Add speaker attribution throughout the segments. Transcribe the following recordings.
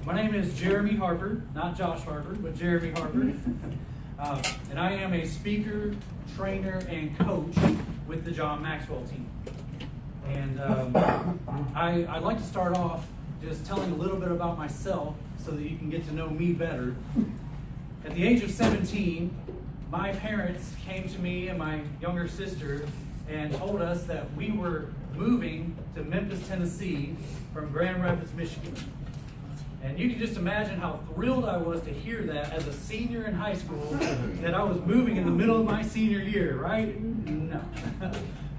Speaker 1: My name is Jeremy Harper, not Josh Harper, but Jeremy Harper. And I am a speaker, trainer, and coach with the John Maxwell team. And I'd like to start off just telling a little bit about myself so that you can get to know me better. At the age of 17, my parents came to me and my younger sister and told us that we were moving to Memphis, Tennessee from Grand Rapids, Michigan. And you can just imagine how thrilled I was to hear that as a senior in high school, that I was moving in the middle of my senior year, right? No.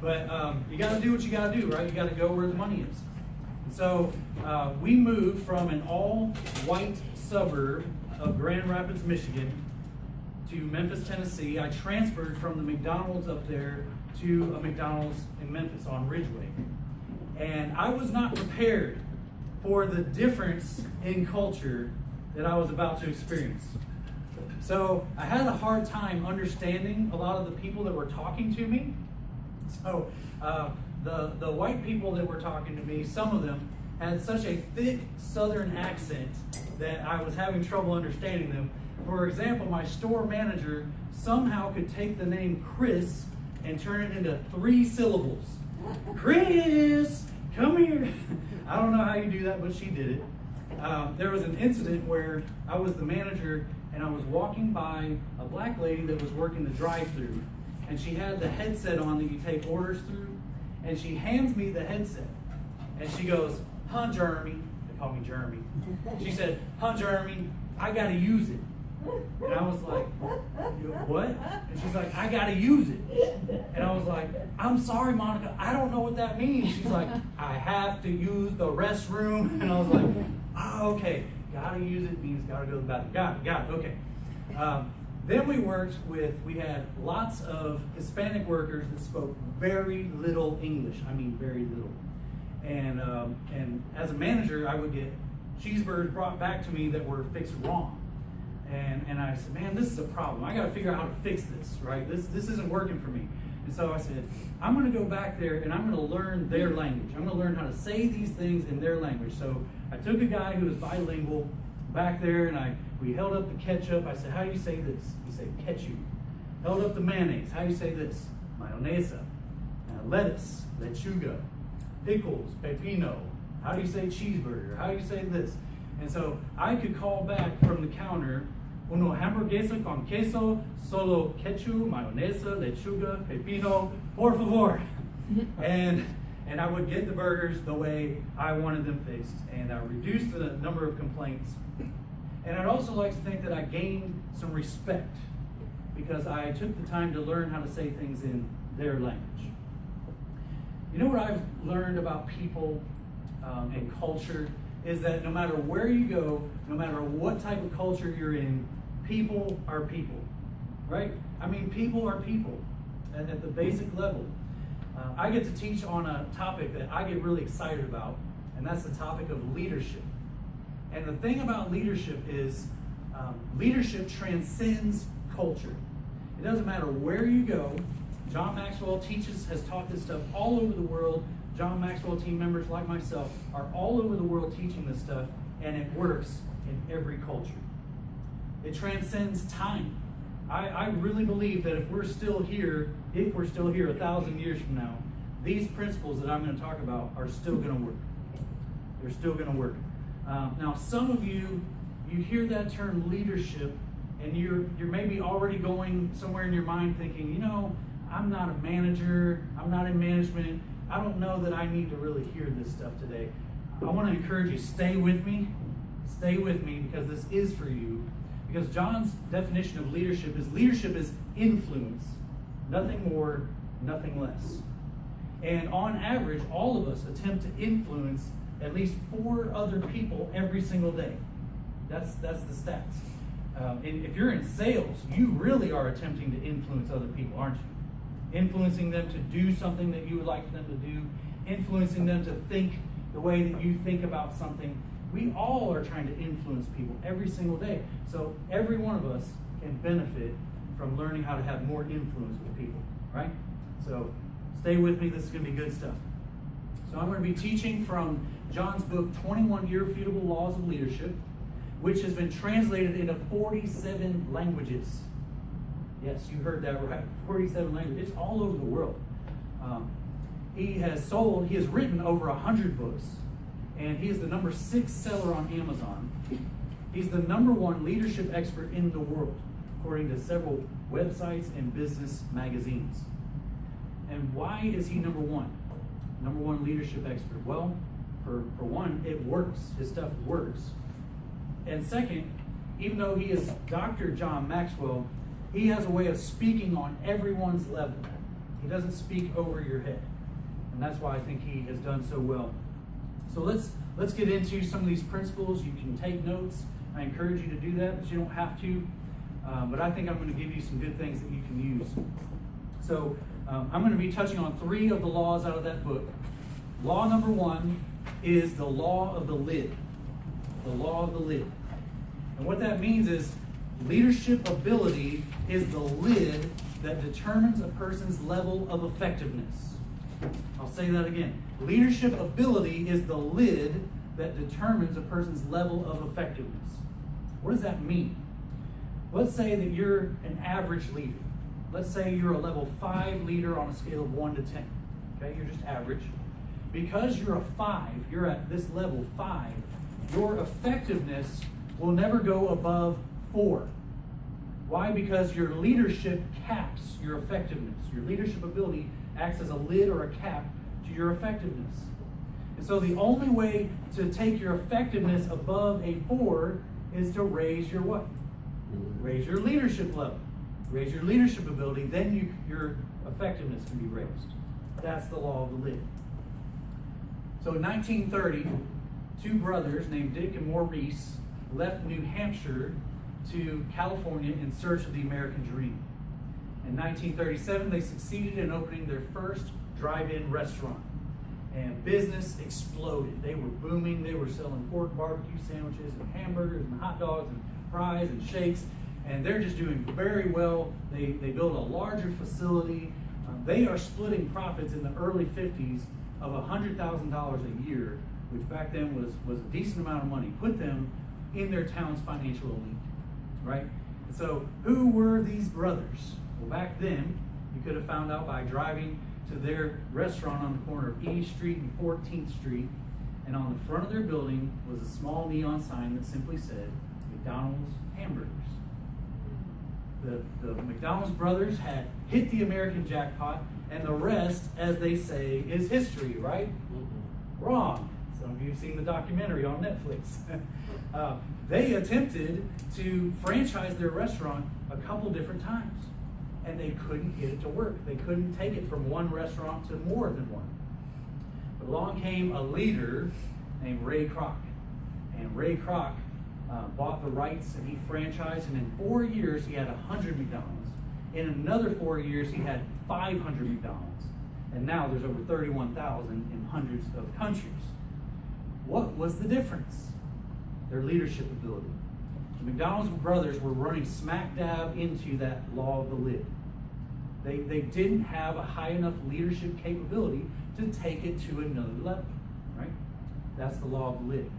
Speaker 1: But you got to do what you got to do, right? You got to go where the money is. And so we moved from an all-white suburb of Grand Rapids, Michigan to Memphis, Tennessee. I transferred from the McDonald's up there to a McDonald's in Memphis on Ridgeway. And I was not prepared for the difference in culture that I was about to experience. So I had a hard time understanding a lot of the people that were talking to me. So the white people that were talking to me, some of them had such a thick southern accent that I was having trouble understanding them. For example, my store manager somehow could take the name Chris and turn it into 3 syllables. Chris, come here. I don't know how you do that, but she did it. There was an incident where I was the manager and I was walking by a black lady that was working the drive-thru, and she had the headset on that you take orders through, and she hands me the headset and she goes, "Huh, Jeremy," they call me Jeremy. She said, "Huh, Jeremy, I gotta use it." And I was like, "What?" And she's like, "I gotta use it." And I was like, "I'm sorry, Monica, I don't know what that means." She's like, "I have to use the restroom." And I was like, "Oh, okay, gotta use it means gotta go to the bathroom. Got it, okay." Then we had lots of Hispanic workers that spoke very little English. I mean, very little. And as a manager, I would get cheeseburgers brought back to me that were fixed wrong. And I said, "Man, this is a problem. I got to figure out how to fix this, right? This isn't working for me." And so I said, "I'm going to go back there and I'm going to learn their language. I'm going to learn how to say these things in their language." So I took a guy who was bilingual back there and we held up the ketchup. I said, "How do you say this?" He said, "Ketchup." Held up the mayonnaise. "How do you say this?" "Mayonesa." Lettuce, lechuga. Pickles, pepino. "How do you say cheeseburger?" "How do you say this?" And so I could call back from the counter, "Uno hamburguesa con queso, solo ketchup, mayonesa, lechuga, pepino, por favor." And I would get the burgers the way I wanted them fixed, and I reduced the number of complaints. And I'd also like to think that I gained some respect because I took the time to learn how to say things in their language. You know what I've learned about people and culture is that no matter where you go, no matter what type of culture you're in, people are people, right? I mean, people are people at the basic level. I get to teach on a topic that I get really excited about, and that's the topic of leadership. And the thing about leadership is leadership transcends culture. It doesn't matter where you go. John Maxwell has taught this stuff all over the world. John Maxwell team members like myself are all over the world teaching this stuff, and it works in every culture. It transcends time. I really believe that if we're still here 1,000 years from now, these principles that I'm going to talk about are still going to work. They're still going to work. Now, some of you hear that term leadership, and you're maybe already going somewhere in your mind thinking, I'm not a manager, I'm not in management, I don't know that I need to really hear this stuff today. I want to encourage you, stay with me because this is for you. Because John's definition of leadership is influence, nothing more, nothing less. And on average, all of us attempt to influence at least 4 other people every single day. That's the stats. And if you're in sales, you really are attempting to influence other people, aren't you? Influencing them to do something that you would like for them to do, influencing them to think the way that you think about something. We all are trying to influence people every single day. So every one of us can benefit from learning how to have more influence with people, right? So stay with me. This is going to be good stuff. So I'm going to be teaching from John's book, 21 Irrefutable Laws of Leadership, which has been translated into 47 languages. Yes, you heard that right. 47 languages. It's all over the world. He has written over 100 books, and he is the number 6 seller on Amazon. He's the number 1 leadership expert in the world, according to several websites and business magazines. And why is he number 1? Number 1 leadership expert? Well, for one, it works. His stuff works. And second, even though he is Dr. John Maxwell, he has a way of speaking on everyone's level. He doesn't speak over your head. And that's why I think he has done so well. So let's get into some of these principles. You can take notes. I encourage you to do that, but you don't have to. But I think I'm going to give you some good things that you can use. So I'm going to be touching on 3 of the laws out of that book. Law number 1 is the law of the lid. The law of the lid. And what that means is leadership ability is the lid that determines a person's level of effectiveness. I'll say that again. Leadership ability is the lid that determines a person's level of effectiveness. What does that mean? Let's say that you're an average leader. Let's say you're a level 5 leader on a scale of 1 to 10. Okay, you're just average. Because you're a 5, you're at this level 5, your effectiveness will never go above 4. Why? Because your leadership caps your effectiveness. Your leadership ability acts as a lid or a cap to your effectiveness. And so the only way to take your effectiveness above a 4 is to raise your what? Raise your leadership level. Raise your leadership ability, then your effectiveness can be raised. That's the law of the lid. So in 1930, 2 brothers named Dick and Maurice left New Hampshire to California in search of the American dream. In 1937, they succeeded in opening their first drive-in restaurant. And business exploded. They were booming. They were selling pork barbecue sandwiches and hamburgers and hot dogs and fries and shakes. And they're just doing very well. They built a larger facility. They are splitting profits in the early 50s of $100,000 a year, which back then was a decent amount of money. Put them in their town's financial elite, right? And so who were these brothers? Well, back then, you could have found out by driving to their restaurant on the corner of E Street and 14th Street, and on the front of their building was a small neon sign that simply said, McDonald's Hamburgers. The McDonald's brothers had hit the American jackpot, and the rest, as they say, is history, right? Mm-hmm. Wrong. Some of you have seen the documentary on Netflix. They attempted to franchise their restaurant a couple different times, and they couldn't get it to work. They couldn't take it from one restaurant to more than one. But along came a leader named Ray Kroc, and Ray Kroc bought the rights and he franchised, and in 4 years he had 100 McDonald's. In another 4 years he had 500 McDonald's, and now there's over 31,000 in hundreds of countries. What was the difference? Their leadership ability. The McDonald's brothers were running smack dab into that law of the lid. They didn't have a high enough leadership capability to take it to another level, right? That's the law of the lid.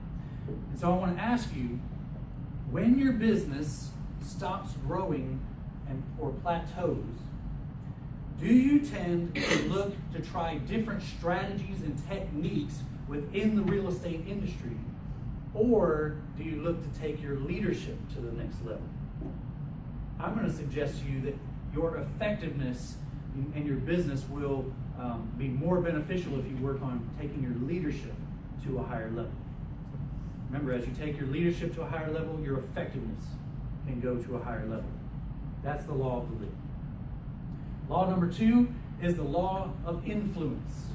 Speaker 1: And so I want to ask you, when your business stops growing or plateaus, do you tend to look to try different strategies and techniques within the real estate industry? Or do you look to take your leadership to the next level? I'm going to suggest to you that your effectiveness and your business will be more beneficial if you work on taking your leadership to a higher level. Remember, as you take your leadership to a higher level, your effectiveness can go to a higher level. That's the law of the lid. Law number 2 is the law of influence.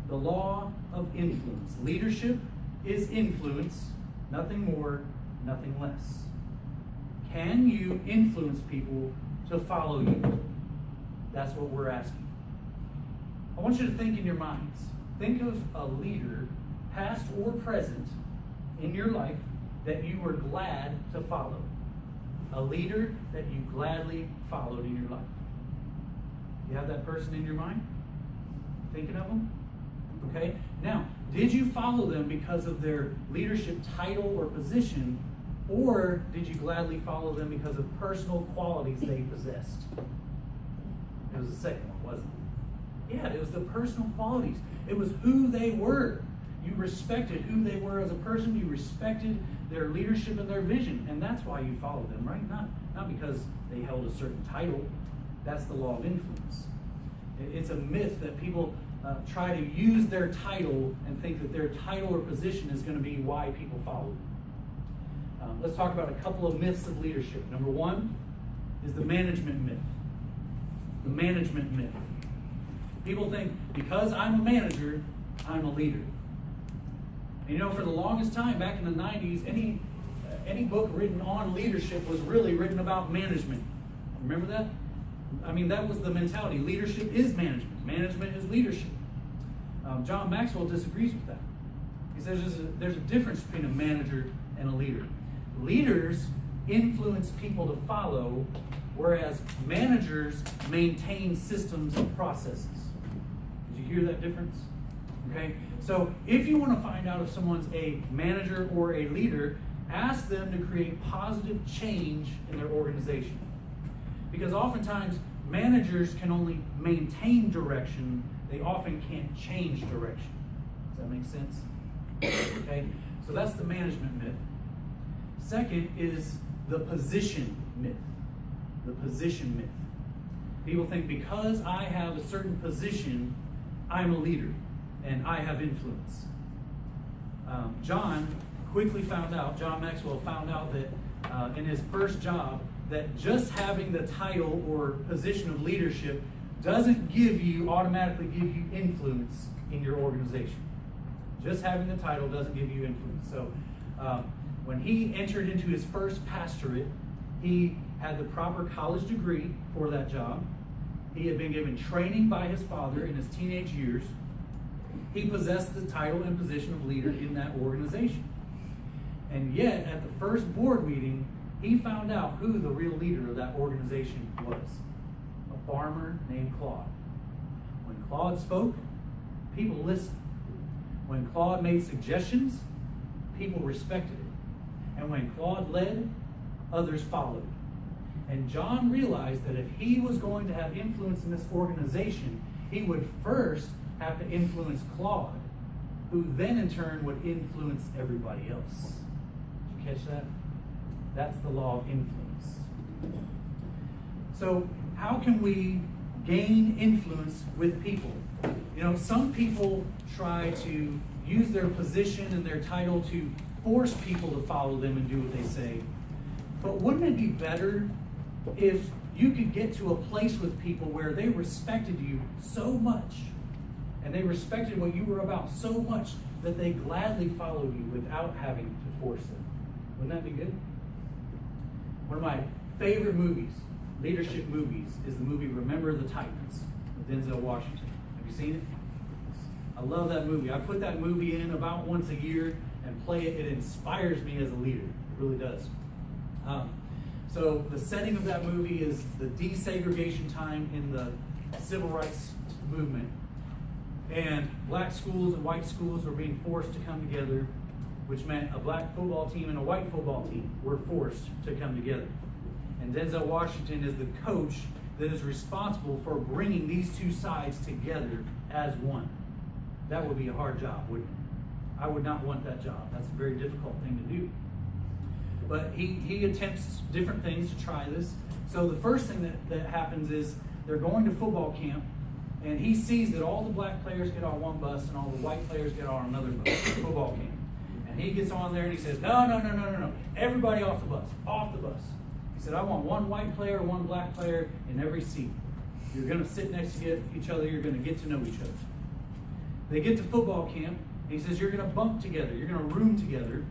Speaker 1: The law of influence. Leadership is influence, nothing more, nothing less. Can you influence people to follow you? That's what we're asking. I want you to think in your minds. Think of a leader, past or present, in your life that you were glad to follow. A leader that you gladly followed in your life. You have that person in your mind? Thinking of them? Okay? Now, did you follow them because of their leadership title or position, or did you gladly follow them because of personal qualities they possessed? It was the second one, wasn't it? Yeah, it was the personal qualities. It was who they were. You respected who they were as a person. You respected their leadership and their vision, and that's why you followed them, right? Not because they held a certain title. That's the law of influence. It's a myth that people try to use their title and think that their title or position is going to be why people follow them. Let's talk about a couple of myths of leadership. Number one is the management myth. The management myth. People think because I'm a manager, I'm a leader. And for the longest time, back in the 90s, any book written on leadership was really written about management. Remember that? I mean, that was the mentality. Leadership is management. Management is leadership. John Maxwell disagrees with that. He says there's a difference between a manager and a leader. Leaders influence people to follow, whereas managers maintain systems and processes. Did you hear that difference? Okay? So if you want to find out if someone's a manager or a leader, ask them to create positive change in their organization. Because oftentimes, managers can only maintain direction. They often can't change direction. Does that make sense? Okay? So that's the management myth. Second is the position myth. The position myth. People think because I have a certain position, I'm a leader and I have influence. John Maxwell found out that in his first job, that just having the title or position of leadership doesn't automatically give you influence in your organization. Just having the title doesn't give you influence. So when he entered into his first pastorate, he had the proper college degree for that job. He had been given training by his father in his teenage years. He possessed the title and position of leader in that organization. And yet, at the first board meeting, he found out who the real leader of that organization was. A farmer named Claude. When Claude spoke, people listened. When Claude made suggestions, people respected it. And when Claude led, others followed. And John realized that if he was going to have influence in this organization, he would first have to influence Claude, who then in turn would influence everybody else. Did you catch that? That's the law of influence. So how can we gain influence with people? Some people try to use their position and their title to force people to follow them and do what they say. But wouldn't it be better if you could get to a place with people where they respected you so much, and they respected what you were about so much, that they gladly followed you without having to force them? Wouldn't that be good? One of my favorite movies, leadership movies, is the movie Remember the Titans with Denzel Washington. Have you seen it? I love that movie. I put that movie in about once a year and play it. It inspires me as a leader. It really does. So the setting of that movie is the desegregation time in the civil rights movement. And black schools and white schools were being forced to come together, which meant a black football team and a white football team were forced to come together. And Denzel Washington is the coach that is responsible for bringing these two sides together as one. That would be a hard job, wouldn't it? I would not want that job. That's a very difficult thing to do. But he attempts different things to try this. So the first thing that happens is they're going to football camp, and he sees that all the black players get on one bus and all the white players get on another bus, football camp. And he gets on there and he says, no, everybody off the bus, off the bus. He said, I want one white player, one black player in every seat. You're going to sit next to each other, you're going to get to know each other. They get to football camp, and he says, you're going to bunk together, you're going to room together.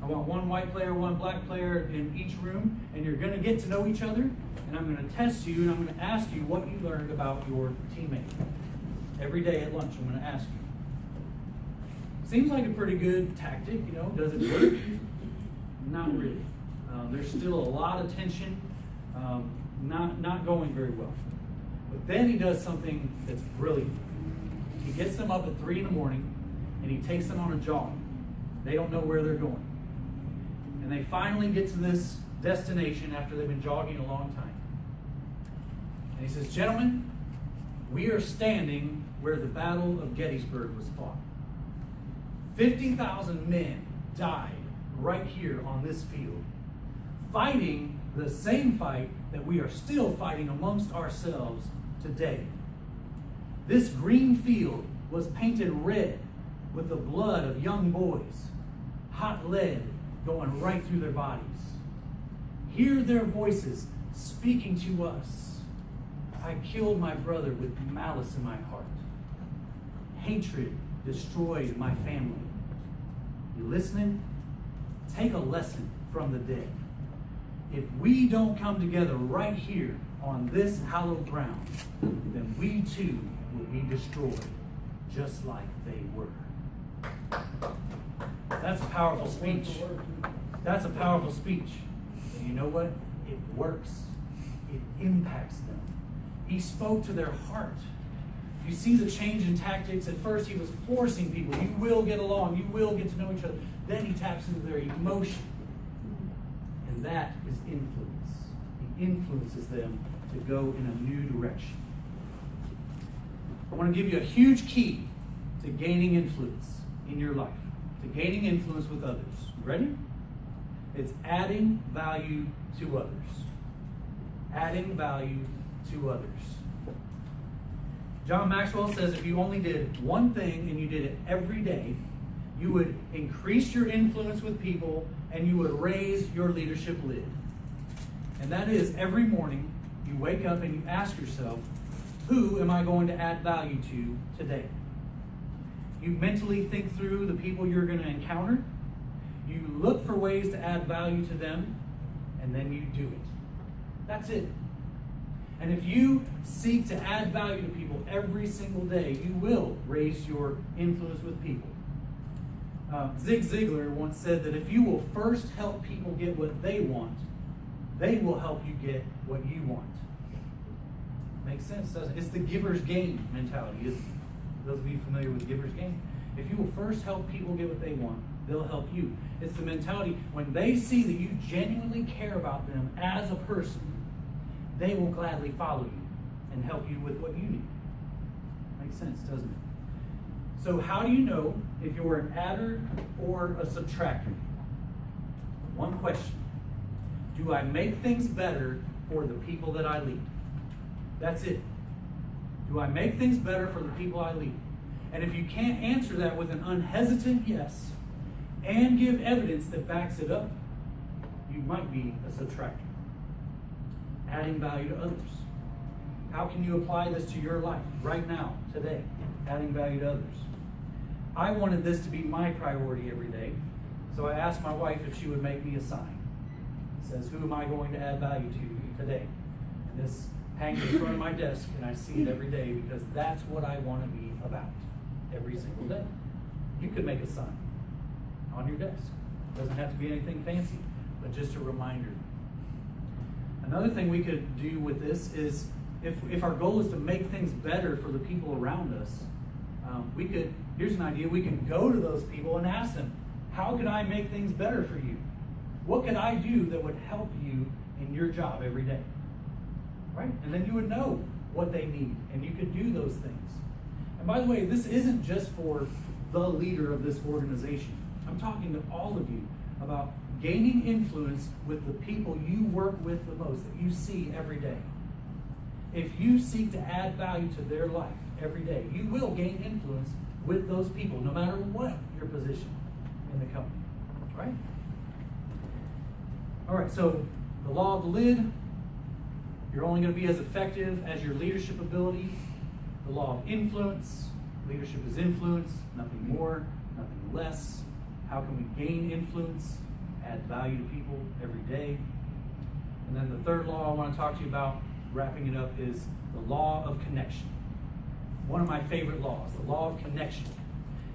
Speaker 1: I want one white player, one black player in each room, and you're going to get to know each other, and I'm going to test you, and I'm going to ask you what you learned about your teammate. Every day at lunch, I'm going to ask you. Seems like a pretty good tactic, Does it work? Not really. There's still a lot of tension, not going very well. But then he does something that's brilliant. He gets them up at 3 in the morning, and he takes them on a jog. They don't know where they're going. And they finally get to this destination after they've been jogging a long time. And he says, gentlemen, we are standing where the Battle of Gettysburg was fought. 50,000 men died right here on this field, fighting the same fight that we are still fighting amongst ourselves today. This green field was painted red with the blood of young boys, hot lead going right through their bodies. Hear their voices speaking to us. I killed my brother with malice in my heart. Hatred destroyed my family. You listening? Take a lesson from the dead. If we don't come together right here on this hallowed ground, then we too will be destroyed, just like they were. That's a powerful speech. That's a powerful speech. And you know what? It works. It impacts them. He spoke to their heart. You see the change in tactics. At first he was forcing people. You will get along. You will get to know each other. Then he taps into their emotion. And that is influence. He influences them to go in a new direction. I want to give you a huge key to gaining influence in your life, to gaining influence with others. Ready? It's adding value to others. Adding value to others. John Maxwell says if you only did one thing and you did it every day, you would increase your influence with people and you would raise your leadership lid. And that is every morning you wake up and you ask yourself, who am I going to add value to today? You mentally think through the people you're going to encounter. You look for ways to add value to them, and then you do it. That's it. And if you seek to add value to people every single day, you will raise your influence with people. Zig Ziglar once said that if you will first help people get what they want, they will help you get what you want. Makes sense, doesn't it? It's the giver's gain mentality, isn't it? Those of you familiar with giver's gain? If you will first help people get what they want, they'll help you. It's the mentality, when they see that you genuinely care about them as a person, they will gladly follow you and help you with what you need. Makes sense, doesn't it? So how do you know if you're an adder or a subtractor? One question. Do I make things better for the people that I lead? That's it. Do I make things better for the people I lead? And if you can't answer that with an unhesitant yes, and give evidence that backs it up, you might be a subtractor. Adding value to others. How can you apply this to your life right now, today? Adding value to others. I wanted this to be my priority every day, so I asked my wife if she would make me a sign. It says, who am I going to add value to today? And this hangs in front of my desk, and I see it every day because that's what I want to be about every single day. You could make a sign on your desk. It doesn't have to be anything fancy, but just a reminder. Another thing we could do with this is if our goal is to make things better for the people around us, here's an idea, we can go to those people and ask them, how can I make things better for you? What can I do that would help you in your job every day? Right? And then you would know what they need, and you could do those things. And by the way, this isn't just for the leader of this organization. I'm talking to all of you about gaining influence with the people you work with the most, that you see every day. If you seek to add value to their life every day, you will gain influence with those people, no matter what your position in the company. Right? All right, so the law of the lid, you're only going to be as effective as your leadership ability. The law of influence, leadership is influence, nothing more, nothing less. How can we gain influence? Add value to people every day. And then the third law I want to talk to you about, wrapping it up, is the law of connection. One of my favorite laws, the law of connection.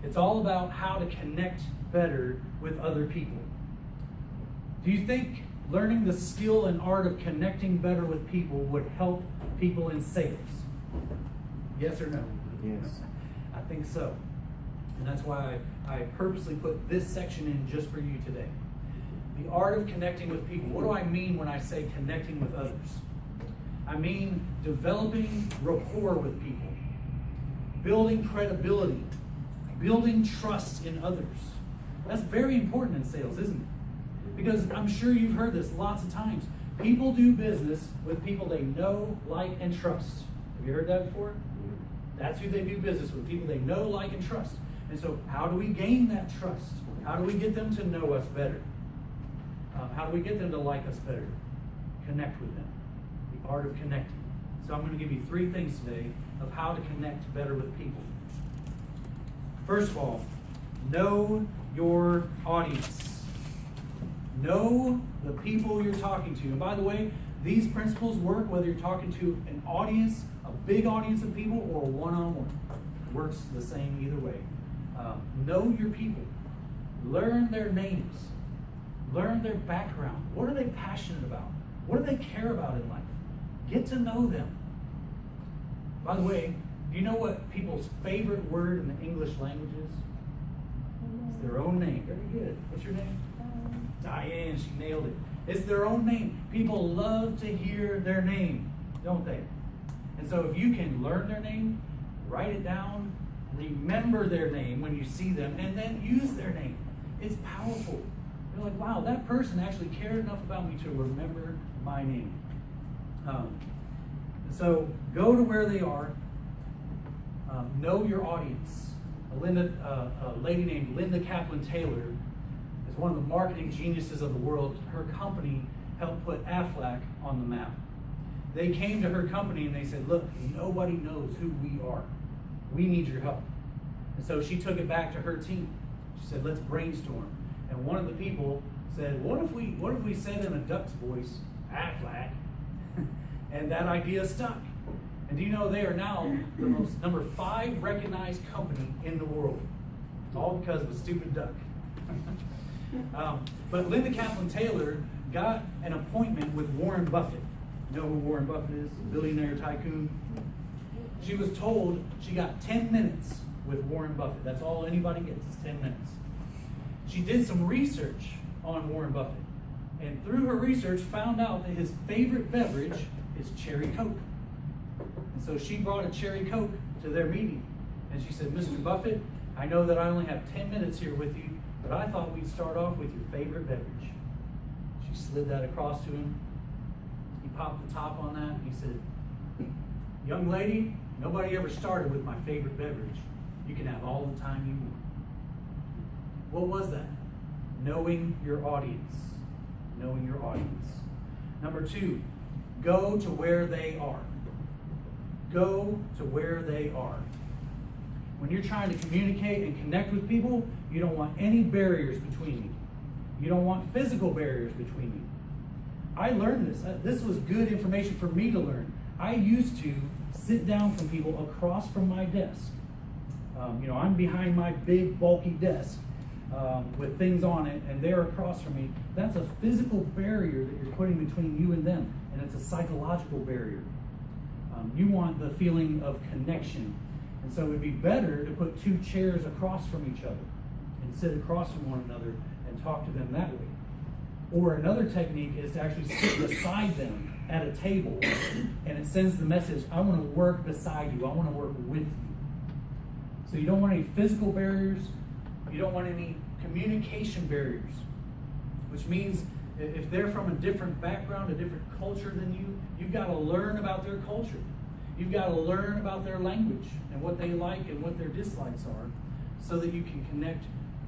Speaker 1: It's all about how to connect better with other people. Do you think learning the skill and art of connecting better with people would help people in sales? Yes or no?
Speaker 2: Yes.
Speaker 1: I think so. And that's why I purposely put this section in just for you today. The art of connecting with people. What do I mean when I say connecting with others? I mean developing rapport with people, building credibility, building trust in others. That's very important in sales, isn't it? Because I'm sure you've heard this lots of times. People do business with people they know, like, and trust. Have you heard that before? That's who they do business with, people they know, like, and trust. And so how do we gain that trust? How do we get them to know us better? How do we get them to like us better? Connect with them. The art of connecting. So I'm going to give you 3 things today of how to connect better with people. First of all, know your audience. Know the people you're talking to. And by the way, these principles work whether you're talking to an audience, a big audience of people, or one-on-one. Works the same either way. Know your people. Learn their names. Learn their background. What are they passionate about? What do they care about in life? Get to know them. By the way, do you know what people's favorite word in the English language is? It's their own name. Very good. What's your name? Diane. She nailed it. It's their own name. People love to hear their name, don't they? And so if you can learn their name, write it down, remember their name when you see them, and then use their name. It's powerful. You're like, wow, that person actually cared enough about me to remember my name. So go to where they are. Know your audience. A lady named Linda Kaplan Taylor is one of the marketing geniuses of the world. Her company helped put Aflac on the map. They came to her company and they said, look, nobody knows who we are. We need your help. And so she took it back to her team. She said, let's brainstorm. And one of the people said, what if we said in a duck's voice, Aflac? And that idea stuck. And do you know they are now the most number 5 recognized company in the world? All because of a stupid duck. But Linda Kaplan Taylor got an appointment with Warren Buffett. You know who Warren Buffett is? Billionaire tycoon. She was told she got 10 minutes with Warren Buffett. That's all anybody gets is 10 minutes. She did some research on Warren Buffett. And through her research found out that his favorite beverage is cherry Coke. And so she brought a cherry Coke to their meeting. And she said, Mr. Buffett, I know that I only have 10 minutes here with you, but I thought we'd start off with your favorite beverage. She slid that across to him. He popped the top on that and he said, young lady, nobody ever started with my favorite beverage. You can have all the time you want. What was that? Knowing your audience. Knowing your audience. Number 2, go to where they are. Go to where they are. When you're trying to communicate and connect with people, you don't want any barriers between you. You don't want physical barriers between you. I learned this. This was good information for me to learn. I used to sit down from people across from my desk. I'm behind my big, bulky desk with things on it, and they're across from me. That's a physical barrier that you're putting between you and them, and it's a psychological barrier. You want the feeling of connection. And so it would be better to put 2 chairs across from each other and sit across from one another and talk to them that way. Or another technique is to actually sit beside them at a table, and it sends the message, I want to work beside you. I want to work with you. So you don't want any physical barriers. You don't want any communication barriers, which means if they're from a different background, a different culture than you, you've got to learn about their culture. You've got to learn about their language and what they like and what their dislikes are so that you can connect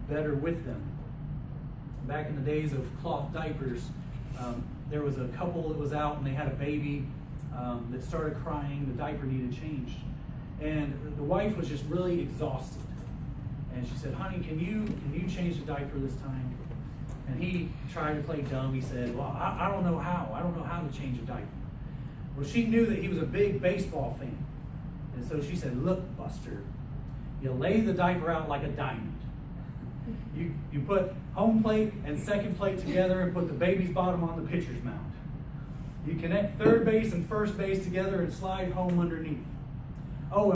Speaker 1: better with them. Back in the days of cloth diapers, there was a couple that was out and they had a baby that started crying. The diaper needed changed. And the wife was just really exhausted. And she said, honey, can you change the diaper this time? And he tried to play dumb. He said, well, I don't know how. I don't know how to change a diaper. Well, she knew that he was a big baseball fan. And so she said, look, Buster, you lay the diaper out like a diamond. You put home plate and second plate together and put the baby's bottom on the pitcher's mound. You connect third base and first base together and slide home underneath.